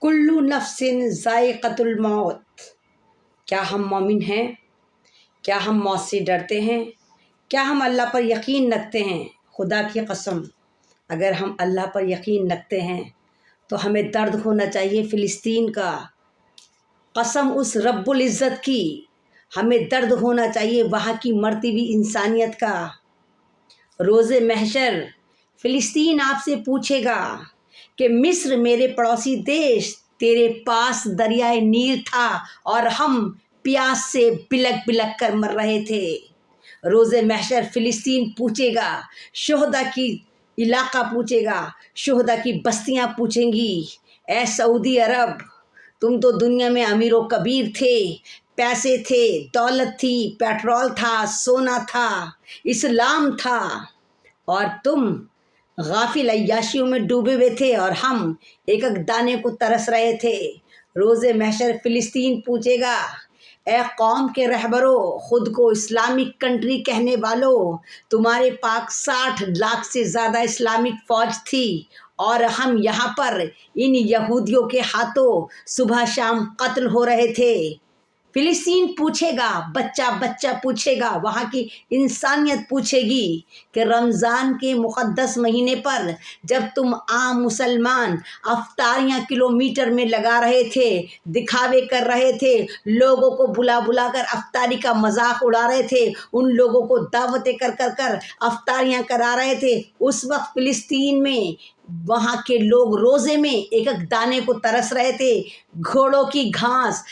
کلو نفسن ذائقۃ الموت۔ کیا ہم مومن ہیں؟ کیا ہم موت سے ڈرتے ہیں؟ کیا ہم اللہ پر یقین رکھتے ہیں؟ خدا کی قسم اگر ہم اللہ پر یقین رکھتے ہیں تو ہمیں درد ہونا چاہیے فلسطین کا۔ قسم اس رب العزت کی ہمیں درد ہونا چاہیے وہاں کی مرتی ہوئی انسانیت کا۔ روز محشر فلسطین آپ سے پوچھے گا کہ مصر میرے پڑوسی دیش، تیرے پاس دریائے نیل تھا اور ہم پیاس سے بلک بلک کر مر رہے تھے۔ روز محشر فلسطین پوچھے گا، شہداء کی علاقہ پوچھے گا، شہداء کی بستیاں پوچھیں گی، اے سعودی عرب تم تو دنیا میں امیر و کبیر تھے، پیسے تھے، دولت تھی، پیٹرول تھا، سونا تھا، اسلام تھا، اور تم غافل عیاشیوں میں ڈوبے ہوئے تھے اور ہم ایک ایک دانے کو ترس رہے تھے۔ روز محشر فلسطین پوچھے گا، اے قوم کے رہبروں، خود کو اسلامک کنٹری کہنے والوں، تمہارے پاس 60 لاکھ سے زیادہ اسلامک فوج تھی اور ہم یہاں پر ان یہودیوں کے ہاتھوں صبح شام قتل ہو رہے تھے۔ فلسطین پوچھے گا، بچہ بچہ پوچھے گا، وہاں کی انسانیت پوچھے گی کہ رمضان کے مقدس مہینے پر جب تم عام مسلمان افطاریاں کلومیٹر میں لگا رہے تھے، دکھاوے کر رہے تھے، لوگوں کو بلا بلا کر افطاری کا مذاق اڑا رہے تھے، ان لوگوں کو دعوتیں کر کر کر افطاریاں کرا رہے تھے، اس وقت فلسطین میں وہاں کے لوگ روزے میں ایک ایک دانے کو ترس رہے تھے۔ گھوڑوں کی گھاس،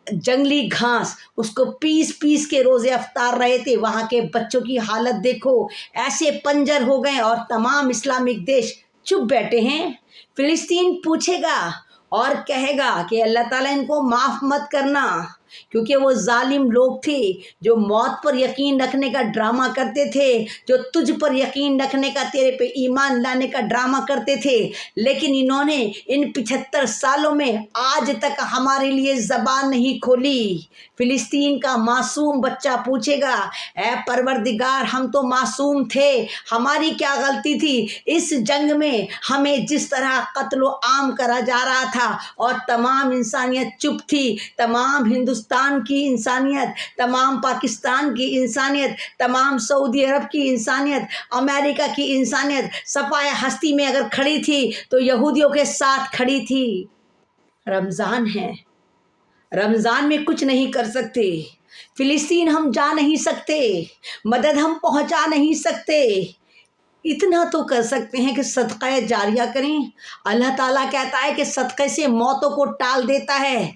جنگلی گھاس، اس کو پیس پیس کے روزے افطار رہے تھے۔ وہاں کے بچوں کی حالت دیکھو، ایسے پنجر ہو گئے اور تمام اسلامک دیش چپ بیٹھے ہیں۔ فلسطین پوچھے گا اور کہے گا کہ اللہ تعالیٰ ان کو معاف مت کرنا، کیونکہ وہ ظالم لوگ تھے جو موت پر یقین رکھنے کا ڈرامہ کرتے تھے، جو تجھ پر یقین رکھنے کا، تیرے پہ ایمان لانے کا ڈرامہ کرتے تھے، لیکن انہوں نے ان 75 سالوں میں آج تک ہمارے لیے زبان نہیں کھولی۔ فلسطین کا معصوم بچہ پوچھے گا، اے پروردگار ہم تو معصوم تھے، ہماری کیا غلطی تھی؟ اس جنگ میں ہمیں جس طرح قتل و عام کرا جا رہا تھا اور تمام انسانیت چپ تھی، تمام ہندوستان کی انسانیت، تمام پاکستان کی انسانیت، تمام سعودی عرب کی انسانیت، امریکہ کی انسانیت صفائے ہستی میں اگر کھڑی تھی تو یہودیوں کے ساتھ کھڑی تھی۔ رمضان ہے، رمضان میں کچھ نہیں کر سکتے، فلسطین ہم جا نہیں سکتے، مدد ہم پہنچا نہیں سکتے، اتنا تو کر سکتے ہیں کہ صدقہ جاریہ کریں۔ اللہ تعالیٰ کہتا ہے کہ صدقے سے موتوں کو ٹال دیتا ہے۔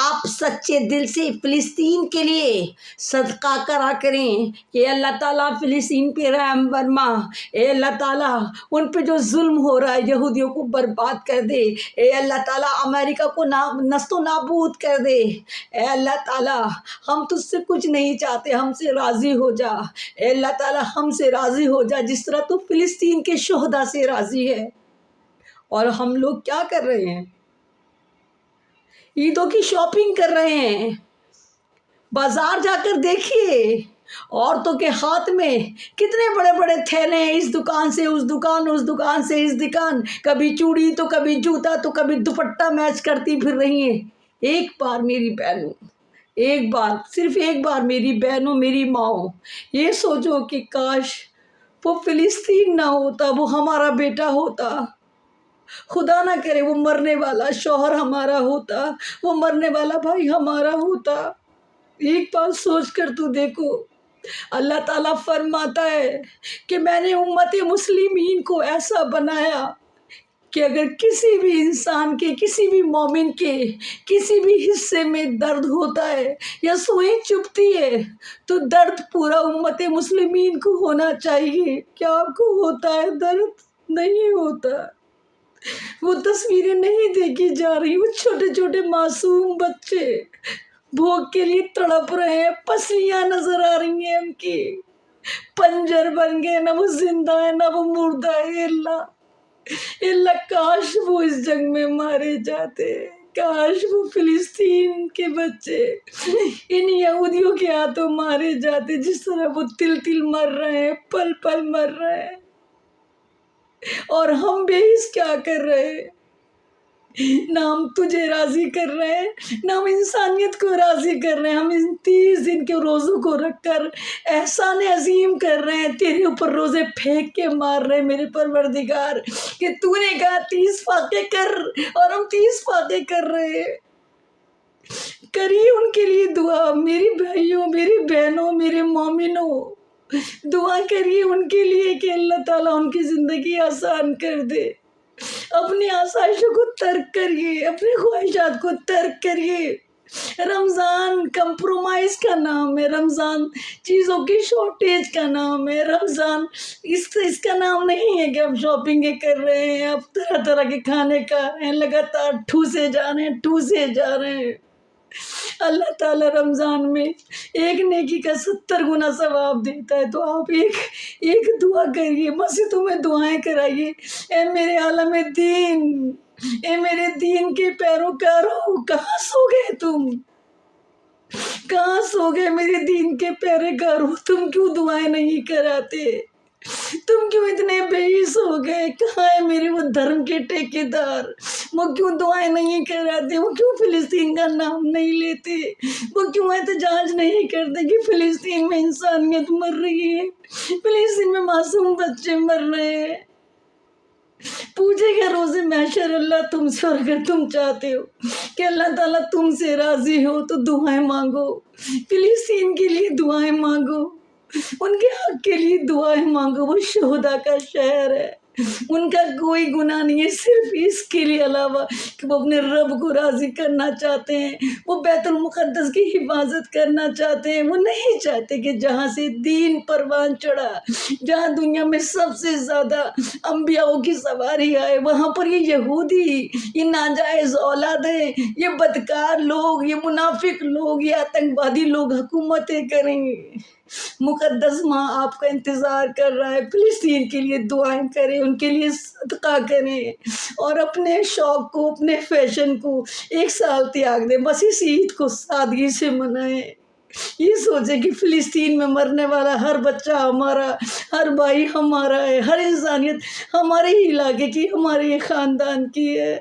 آپ سچے دل سے فلسطین کے لیے صدقہ کرا کریں کہ اللہ تعالیٰ فلسطین پہ رحم فرما، اے اللہ تعالیٰ ان پہ جو ظلم ہو رہا ہے یہودیوں کو برباد کر دے، اے اللہ تعالیٰ امریکہ کو نست و نابود کر دے، اے اللہ تعالیٰ ہم تجھ سے کچھ نہیں چاہتے، ہم سے راضی ہو جا، اے اللہ تعالیٰ ہم سے راضی ہو جا جس طرح تو فلسطین کے شہداء سے راضی ہے۔ اور ہم لوگ کیا کر رہے ہیں؟ عیدوں کی شاپنگ کر رہے ہیں۔ بازار جا کر دیکھیے، عورتوں کے ہاتھ میں کتنے بڑے بڑے تھیلے ہیں، اس دکان سے اس دکان، اس دکان سے اس دکان، کبھی چوڑی تو کبھی جوتا تو کبھی دوپٹہ میچ کرتی پھر رہی ہیں۔ ایک بار میری بہنوں، ایک بار، صرف ایک بار میری بہنوں، میری ماؤں، یہ سوچو کہ کاش وہ فلسطین نہ ہوتا، وہ ہمارا بیٹا ہوتا، خدا نہ کرے وہ مرنے والا شوہر ہمارا ہوتا، وہ مرنے والا بھائی ہمارا ہوتا۔ ایک بار سوچ کر تو دیکھو، اللہ تعالیٰ فرماتا ہے کہ میں نے امت مسلمین کو ایسا بنایا کہ اگر کسی بھی انسان کے، کسی بھی مومن کے کسی بھی حصے میں درد ہوتا ہے یا سوئی چبھتی ہے تو درد پورا امت مسلمین کو ہونا چاہیے۔ کیا آپ کو ہوتا ہے درد؟ نہیں ہوتا۔ وہ تصویریں نہیں دیکھی جا رہی، وہ چھوٹے چھوٹے معصوم بچے بھوک کے لیے تڑپ رہے ہیں، پسلیاں نظر آ رہی ہیں ان کی، پنجر بن گئے، نہ وہ زندہ ہے نہ وہ مردہ ہے۔ اللہ کاش وہ اس جنگ میں مارے جاتے، کاش وہ فلسطین کے بچے ان یہودیوں کے ہاتھوں مارے جاتے جس طرح وہ تل تل مر رہے ہیں، پل پل مر رہے ہیں، اور ہم بے حس کیا کر رہے ہیں؟ نہ ہم تجھے راضی کر رہے ہیں، نہ ہم انسانیت کو راضی کر رہے ہیں۔ ہم ان 30 دن کے روزوں کو رکھ کر احسان عظیم کر رہے ہیں، تیرے اوپر روزے پھینک کے مار رہے ہیں میرے پروردگار، کہ تو نے کہا 30 فاقے کر، اور ہم 30 فاقے کر رہے ہیں۔ کریے ان کے لیے دعا، میری بھائیوں، میری بہنوں، میرے مومنوں، دعا کریے ان کے لیے کہ اللہ تعالیٰ ان کی زندگی آسان کر دے۔ اپنی آسائشوں کو ترک کریے، اپنی خواہشات کو ترک کریے۔ رمضان کمپرومائز کا نام ہے، رمضان چیزوں کی شارٹیج کا نام ہے، رمضان اس کا نام نہیں ہے کہ آپ شاپنگیں کر رہے ہیں، آپ طرح طرح کے کھانے کھا رہے ہیں، لگاتار ٹھوسے جا رہے ہیں۔ اللہ تعالیٰ رمضان میں ایک نیکی کا 70 گنا ثواب دیتا ہے، تو آپ ایک دعا کریے، مسجدوں میں دعائیں کرائیے۔ اے میرے عالم دین، اے میرے دین کے پیروکاروں، کہاں سو گئے تم؟ کہاں سو گئے میرے دین کے پیروکاروں؟ تم کیوں دعائیں نہیں کراتے؟ تم کیوں اتنے بےحیث ہو گئے؟ کہاں ہے میرے وہ دھرم کے ٹھیکیدار؟ وہ کیوں دعائیں نہیں کراتے؟ وہ کیوں فلسطین کا نام نہیں لیتے؟ وہ کیوں احتجاج نہیں کرتے کہ فلسطین میں انسانیت مر رہی ہے، فلسطین میں معصوم بچے مر رہے ہیں؟ پوچھے گا روز محشر اللہ تم سے، اور اگر تم چاہتے ہو کہ اللہ تعالیٰ تم سے راضی ہو تو دعائیں مانگو، فلسطین کے لیے دعائیں مانگو، ان کے حق کے لیے دعائیں مانگو۔ وہ شہداء کا شہر ہے، ان کا کوئی گناہ نہیں ہے، صرف اس کے لیے علاوہ کہ وہ اپنے رب کو راضی کرنا چاہتے ہیں، وہ بیت المقدس کی حفاظت کرنا چاہتے ہیں۔ وہ نہیں چاہتے کہ جہاں سے دین پروان چڑھا، جہاں دنیا میں سب سے زیادہ انبیاءوں کی سواری آئے، وہاں پر یہ یہودی، یہ ناجائز اولادیں، یہ بدکار لوگ، یہ منافق لوگ، یہ آتنکوادی لوگ حکومتیں کریں گے۔ مقدس ماں آپ کا انتظار کر رہا ہے، فلسطین کے لیے دعائیں کریں، ان کے لیے صدقہ کریں، اور اپنے شوق کو، اپنے فیشن کو 1 سال تیاگ دیں، بس اس عید کو سادگی سے منائیں۔ یہ سوچیں کہ فلسطین میں مرنے والا ہر بچہ ہمارا، ہر بھائی ہمارا ہے، ہر انسانیت ہمارے ہی علاقے کی، ہمارے ہی خاندان کی ہے۔